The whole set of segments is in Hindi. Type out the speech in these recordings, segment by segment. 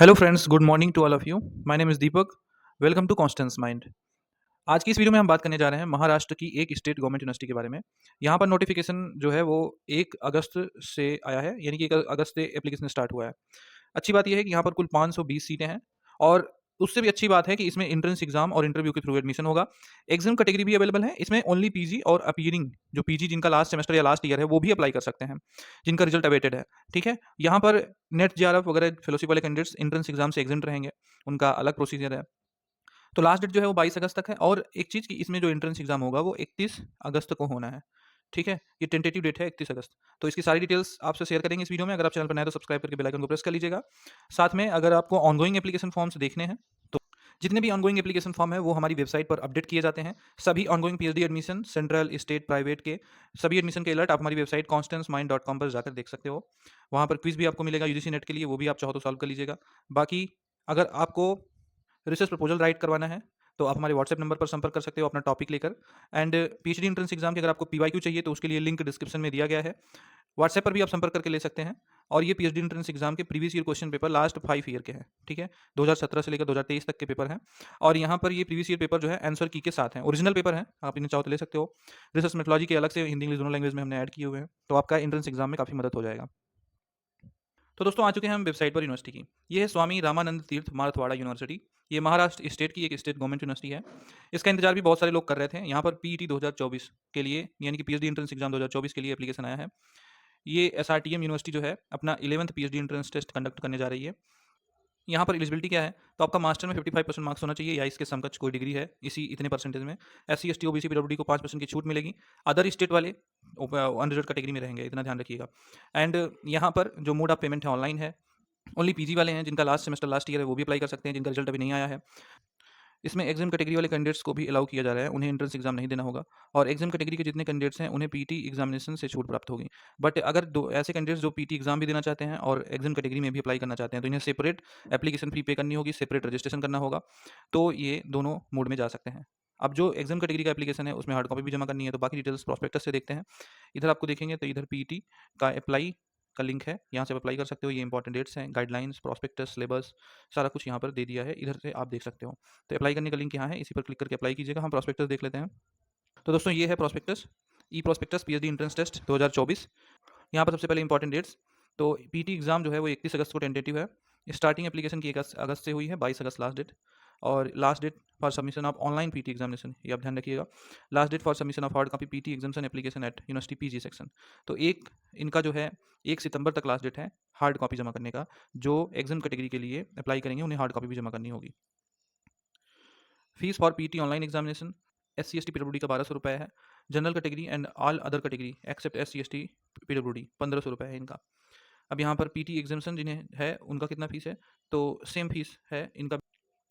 Hello friends, good morning to all of you. My name is Deepak. Welcome to Constance Mind. आज की इस वीडियो में हम बात करने जा रहे हैं महाराष्ट्र की एक स्टेट गवर्नमेंट यूनिवर्सिटी के बारे में। यहाँ पर नोटिफिकेशन जो है वो 1 अगस्त से आया है, यानी कि 1 अगस्त से एप्लीकेशन स्टार्ट हुआ है। अच्छी बात ये है कि यहाँ पर कुल 520 सीटें हैं और उससे भी अच्छी बात है कि इसमें एंट्रेंस एग्जाम और इंटरव्यू के थ्रू एडमिशन होगा। एग्जाम कैटेगरी भी अवेलेबल है। इसमें ओनली पीजी और अपीयरिंग जो पीजी जिनका लास्ट सेमेस्टर या लास्ट ईयर है वो भी अप्लाई कर सकते हैं, जिनका रिजल्ट अवेटेड है। ठीक है, यहाँ पर नेट जेआरएफ वगैरह फेलोशिप वाले कैंडिडेट्स एंट्रेंस एग्जाम से एग्जेंट रहेंगे, उनका अलग प्रोसीजर है। तो लास्ट डेट जो है वो 22 अगस्त तक है और एक चीज़ कि इसमें जो एंट्रेंस एग्जाम होगा वो 31 अगस्त को होना है। ठीक है, ये टेंटेटिव डेट है 31 अगस्त। तो इसकी सारी डिटेल्स आपसे शेयर करेंगे इस वीडियो में। अगर आप चैनल पर नए हैं तो सब्सक्राइब करके बेल आइकन को प्रेस कर लीजिएगा। साथ में अगर आपको ऑनगोइंग एप्लीकेशन फॉर्म्स देखने हैं तो जितने भी ऑनगोइंग एप्लीकेशन फॉर्म है वो हमारी वेबसाइट पर अपडेट किए जाते हैं। सभी ongoing PhD admission, central, state, private के सभी एडमिशन के अलर्ट आप हमारी वेबसाइट constanceminds.com पर जाकर देख सकते हो। वहाँ पर क्विज भी आपको मिलेगा यूजीसी नेट के लिए, वो भी आप चाहो तो सॉल्व कर लीजिएगा। बाकी अगर आपको रिसर्च प्रपोजल राइट करवाना है तो आप हमारे व्हाट्सएप नंबर पर संपर्क कर सकते हो अपना टॉपिक लेकर। एंड पीएचडी एंट्रेंस एग्जाम की अगर आपको पीवाईक्यू चाहिए तो उसके लिए लिंक डिस्क्रिप्शन में दिया गया है। व्हाट्सएप पर भी आप संपर्क करके ले सकते हैं। और ये पीएचडी एंट्रेंस एग्जाम के previous year question paper last 5 year के हैं। ठीक है, 2017 से लेकर 2023 तक के पेपर हैं। और यहाँ पर ये प्रीवियस ईयर पेपर जो है आंसर की के साथ हैं, ओरिजिनल पेपर हैं, आप इन्हें चाहो तो ले सकते हो। रिसर्च मेथोलॉजी के अलग से हिंदी इंग्लिश दोनों लैंग्वेज में हमने ऐड किए हुए हैं, तो आपका एंट्रेंस एग्जाम में काफ़ी मदद हो जाएगा। तो दोस्तों आ चुके हैं हम वेबसाइट पर यूनिवर्सिटी की। ये है स्वामी रामानंद तीर्थ मारथवाड़ा यूनिवर्सिटी। ये महाराष्ट्र स्टेट की एक स्टेट गवर्नमेंट यूनिवर्सिटी है। इसका इंतजार भी बहुत सारे लोग कर रहे थे। यहाँ पर पीईटी 2024 के लिए, यानी कि पीएचडी एंट्रेंस एग्जाम 2024 के लिए एप्लीकेशन आया है। ये एसआरटीएम यूनिवर्सिटी जो है अपना 11th PhD entrance test conduct करने जा रही है। यहाँ पर एलिजिबिलिटी क्या है, तो आपका मास्टर में 55% मार्क्स होना चाहिए या इसके समकक्ष कोई डिग्री है इसी इतने परसेंटेज में। एससी एसटी ओबीसी पीडब्ल्यूडी को 5% की छूट मिलेगी। अदर स्टेट वाले अनरिजर्व कैटेगरी में रहेंगे, इतना ध्यान रखिएगा। एंड यहाँ पर जो मोड ऑफ पेमेंट है ऑनलाइन है। ओनली पीजी वाले हैं जिनका लास्ट सेमेस्टर लास्ट ईयर है वो भी अप्लाई कर सकते हैं, जिनका रिजल्ट अभी नहीं आया है। इसमें एग्जाम कैटेगरी वाले कैंडिडेट्स को भी अलाउ किया जा रहा है, उन्हें एंट्रेंस एग्जाम नहीं देना होगा। और एग्जाम कैटेगरी के जितने कैंडिडेट्स हैं उन्हें पीटी एग्जामिनेशन से छूट प्राप्त होगी। बट अगर दो ऐसे कैंडिडेट्स जो पीटी एग्जाम भी देना चाहते हैं और एग्जाम कैटेगरी में भी अप्लाई करना चाहते हैं तो इन्हें सेपरेट एप्लीकेशन फी पे करनी होगी, सेपरेट रजिस्ट्रेशन करना होगा। तो ये दोनों मोड में जा सकते हैं। अब जो एग्जाम कैटेगरी का एप्लीकेशन है उसमें हार्ड कॉपी भी जमा करनी है, तो बाकी डिटेल्स प्रॉस्पेक्टस से देखते हैं। इधर आपको देखेंगे तो इधर पीटी का अप्लाई का लिंक है, यहाँ से आप अप्लाई कर सकते हो। ये इंपॉर्टेंट डेट्स हैं, गाइडलाइंस, प्रॉस्पेक्टस, सिलेबस, सारा कुछ यहाँ पर दे दिया है, इधर से आप देख सकते हो। तो अप्लाई करने का लिंक यहाँ है, इसी पर क्लिक करके अप्लाई कीजिएगा। हम प्रॉस्पेक्टस देख लेते हैं। तो दोस्तों ये है प्रॉस्पेक्टस, ई प्रॉस्पेक्टस पीएचडी एंट्रेंस टेस्ट 2024। यहाँ पर सबसे पहले इंपॉर्टेंट डेट्स। तो पीटी एग्जाम जो है वो 31 अगस्त को टेंटेटिव है। स्टार्टिंग एप्लीकेशन की 1 अगस्त से हुई है, 22 अगस्त लास्ट डेट। और last date for submission of online PT examination, ये आप ध्यान रखिएगा। Last date for submission of hard copy PT examination application at university PG section. तो एक इनका जो है 1 सितंबर तक लास्ट डेट है हार्ड कॉपी जमा करने का। जो एग्जाम कैटेगरी के लिए अप्लाई करेंगे उन्हें हार्ड कॉपी भी जमा करनी होगी। Fees for PT online examination S C S T PWD का 1200 रुपये है। General category and all other category except S C S T PWD 1500 रुपये है इनका। अब यहाँ पर पीटी एग्जामिनेशन जिन्हें है उनका कितना फीस है, तो सेम फीस है इनका।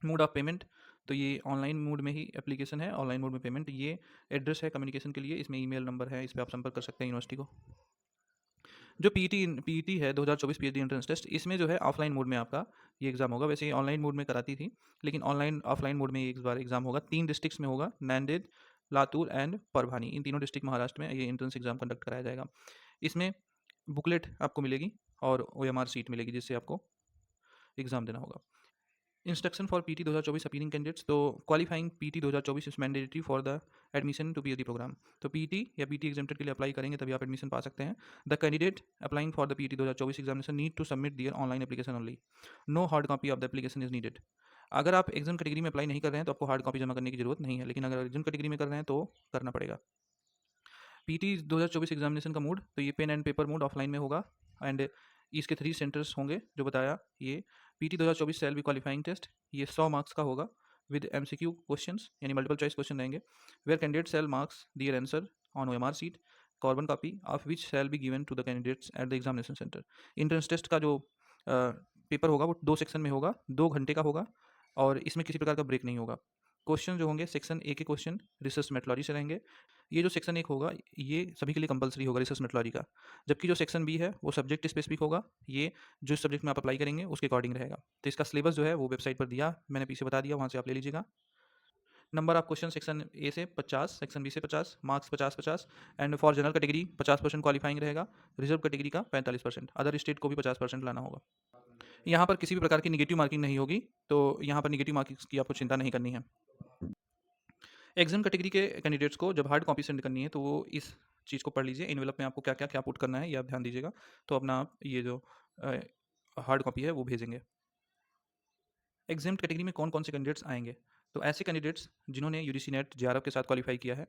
मोड ऑफ पेमेंट, तो ये ऑनलाइन मोड में ही एप्लीकेशन है, ऑनलाइन मोड में पेमेंट। ये एड्रेस है कम्युनिकेशन के लिए, इसमें ईमेल नंबर है, इस पर आप संपर्क कर सकते हैं यूनिवर्सिटी को। जो पीटी है 2024 पीएचडी एंट्रेंस टेस्ट, इसमें जो है ऑफलाइन मोड में आपका ये एग्जाम होगा। वैसे ये ऑनलाइन मोड में कराती थी, लेकिन ऑनलाइन ऑफलाइन मोड में एक बार एग्जाम होगा। 3 डिस्ट्रिक्ट्स में होगा, नांदेड़, लातूर एंड परभानी। इन तीनों डिस्ट्रिक्ट महाराष्ट्र में ये एंट्रेंस एग्जाम कंडक्ट कराया जाएगा। इसमें बुकलेट आपको मिलेगी और ओएमआर सीट मिलेगी जिससे आपको एग्जाम देना होगा। Instruction for P T 2024 appearing candidates, तो qualifying P T 2024 is mandatory for the admission to PhD program. तो पीटी या पीटी एग्जामेटेड के लिए अप्लाई करेंगे तभी आप एडमिशन पा सकते हैं। The candidate applying for the PT 2024 examination need to submit their online application only. No hard copy of the application is needed. अगर आप एग्जाम कैटेगरी में अप्लाई नहीं कर रहे हैं तो आपको हार्ड कॉपी जमा करने की जरूरत नहीं है, लेकिन अगर एग्जाम कैटेगरी में कर रहे हैं तो करना पड़ेगा। पीटी 2024 एग्जामिनेशन का मोड, तो ये pen and paper mode offline में होगा। एंड इसके 3 सेंटर्स होंगे जो बताया। ये PT 2024 shall be qualifying test, ये 100 मार्क्स का होगा विद एमसीक्यू क्वेश्चंस, यानी मल्टीपल चॉइस क्वेश्चन रहेंगे। Where candidate shall marks their answer on OMR sheet, carbon copy of which shall be given to the candidates at the examination centre. Entrance test का जो पेपर होगा वो 2 सेक्शन में होगा, 2 घंटे का होगा और इसमें किसी प्रकार का ब्रेक नहीं होगा। क्वेश्चन जो होंगे सेक्शन ए के क्वेश्चन रिसर्च मेथोलॉजी से रहेंगे। ये जो सेक्शन 1 होगा ये सभी के लिए कंपलसरी होगा रिसर्च मेथोलॉजी का। जबकि जो सेक्शन बी है वो सब्जेक्ट स्पेसिफिक होगा, ये जो सब्जेक्ट में आप अप्लाई करेंगे उसके अकॉर्डिंग रहेगा। तो इसका सिलेबस जो है वो वेबसाइट पर दिया, मैंने पीछे बता दिया, वहाँ से आप ले लीजिएगा। Number of question section A से 50, सेक्शन बी से 50, marks 50-50। And for general category 50% qualifying रहेगा, रिजर्व कैटेगरी का 45%, अदर स्टेट को भी 50% लाना होगा। यहाँ पर किसी भी प्रकार की नेगेटिव मार्किंग नहीं होगी, तो यहाँ पर नेगेटिव मार्किंग्स की आपको चिंता नहीं करनी है। एग्जाम कैटेगरी के कैंडिडेट्स को जब हार्ड कॉपी सेंड करनी है तो वो इस चीज़ को पढ़ लीजिए, एनवेलप में आपको क्या पुट करना है ये आप ध्यान दीजिएगा, तो अपना आप ये जो हार्ड कॉपी है वो भेजेंगे। एग्जाम कैटेगरी में कौन कौन से कैंडिडेट्स आएंगे? तो ऐसे कैंडिडेट्स जिन्होंने यूजीसी नेट जेआरएफ के साथ क्वालिफाई किया है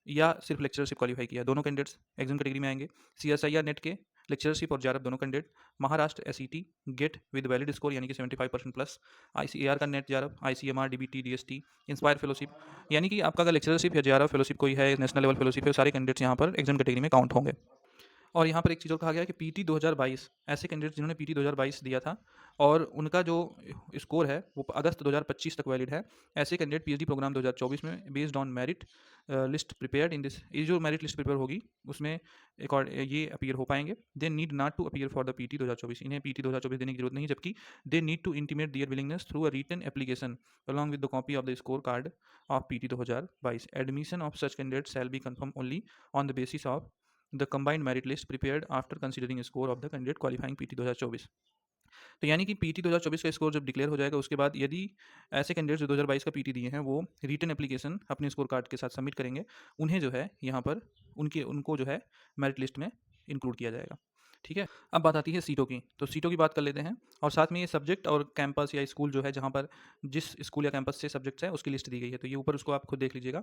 या सिर्फ लेक्चरशिप क्वालिफाई किया है, दोनों कैंडिडेट्स एग्जाम कैटेगरी में आएंगे। सीएसआईआर नेट के लेक्चरशिप और जेआरएफ दोनों candidate, Maharashtra SET GATE with valid score यानी कि 75% प्लस, आईसीएआर का NET JRF, ICMR DBT DST, INSPIRE fellowship, यानी कि आपका अगर लेक्चरशिप या जेआरएफ फेलोशिप कोई है, नेशनल लेवल फेलोशिप है, सारे कैंडिडेट्स यहाँ पर एग्जाम कैटेगरी में काउंट होंगे। और यहाँ पर एक चीज़ और कहा गया है कि पीटी 2022 ऐसे कैंडिडेट्स जिन्होंने पीटी 2022 दिया था और उनका जो स्कोर है वो अगस्त 2025 तक वैलिड है, ऐसे कैंडिडेट पीएचडी प्रोग्राम 2024 में based on merit list prepared in this, ये जो मेरिट लिस्ट प्रिपेयर होगी उसमें ये अपीयर हो पाएंगे। They need not to appear for the PT 2024, इन्हें पीटी 2024 देने की जरूरत नहीं, जबकि they need to intimate their willingness through a written application along with the copy of the scorecard of PT 2022. Admission of such candidates shall be confirmed only on the basis of the combined merit list prepared after considering score of the candidate qualifying P T 2024। तो यानी कि पीटी 2024 का स्कोर जब डिक्लेयर हो जाएगा उसके बाद यदि ऐसे कैंडिडेट्स जो 2022 का पीटी दिए हैं वो रिटन एप्लीकेशन अपने स्कोर कार्ड के साथ सबमिट करेंगे, उन्हें जो है यहाँ पर उनको जो है मेरिट लिस्ट में इंक्लूड किया जाएगा। ठीक है, अब बात आती है सीटों की, तो सीटों की बात कर लेते हैं और साथ में ये सब्जेक्ट और कैंपस या स्कूल जो है जहाँ पर जिस स्कूल या कैंपस से सब्जेक्ट्स है उसकी लिस्ट दी गई है, तो ये ऊपर उसको आप खुद देख लीजिएगा,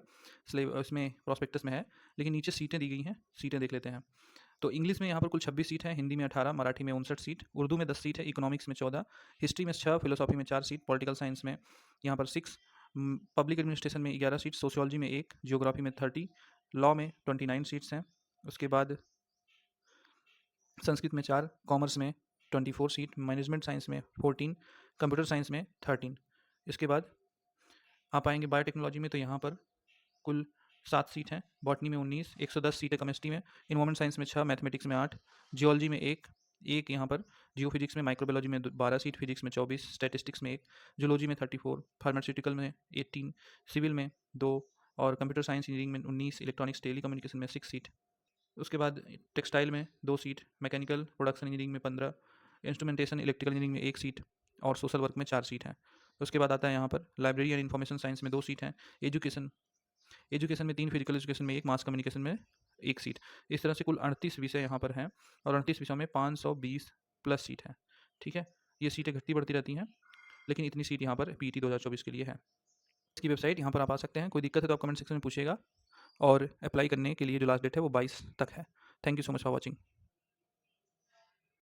इसमें प्रॉस्पेक्टस में है, लेकिन नीचे सीटें दी गई हैं, सीटें देख लेते हैं। तो इंग्लिश में यहाँ पर कुल 26 सीट है, हिंदी में 18, मराठी में 59 सीट, उर्दू में 10 सीट है, इकोनॉमिक्स में 14, हिस्ट्री में 6, फिलोसॉफी में 4 सीट, पॉलिटिकल साइंस में यहाँ पर 6, पब्लिक एडमिनिस्ट्रेशन में 11 सीट, सोशियोलॉजी में 1, जियोग्राफी में 30, लॉ में 29 सीट्स हैं। उसके बाद संस्कृत में 4, कॉमर्स में 24 सीट, मैनेजमेंट साइंस में 14, कंप्यूटर साइंस में 13। इसके बाद आप आएंगे बायोटेक्नोलॉजी में, तो यहाँ पर कुल 7 सीट हैं, बॉटनी में 19, 110 सीट है केमिस्ट्री में, इन्वायरमेंट साइंस में 6, मैथमेटिक्स में 8, जियोलॉजी में 1 यहाँ पर, जियो फिजिक्स में, माइक्रोबायोलॉजी में 12 सीट, फिजिक्स में 24, स्टैटिस्टिक्स में 1, जूलॉजी में 34, फार्मास्यूटिकल में 18, सिविल में 2 और कंप्यूटर साइंस इंजीनियरिंग में 19, इलेक्ट्रॉनिक्स टेली कम्युनिकेशन में 6 सीट। उसके बाद टेक्सटाइल में 2 सीट, मैकेनिकल प्रोडक्शन इंजीनियरिंग में 15, इंस्ट्रूमेंटेशन इलेक्ट्रिकल इंजीनियरिंग में 1 सीट और सोशल वर्क में 4 सीट हैं। उसके बाद आता है यहाँ पर लाइब्रेरी एंड इन्फॉर्मेशन साइंस में 2 सीट हैं, एजुकेशन एजुकेशन में 3, फिजिकल एजुकेशन में 1, मास कम्युनिकेशन में 1 सीट। इस तरह से कुल 38 विषय यहाँ पर हैं और 38 विषयों में 520 प्लस सीट हैं। ठीक है, ये सीटें घटती बढ़ती रहती हैं, लेकिन इतनी सीट यहाँ पर पीटी 2024 के लिए है। इसकी वेबसाइट यहाँ पर आप आ सकते हैं, कोई दिक्कत है तो आप कमेंट सेक्शन में पूछिएगा और अप्लाई करने के लिए जो लास्ट डेट है वो 22 तक है। Thank you so much for watching.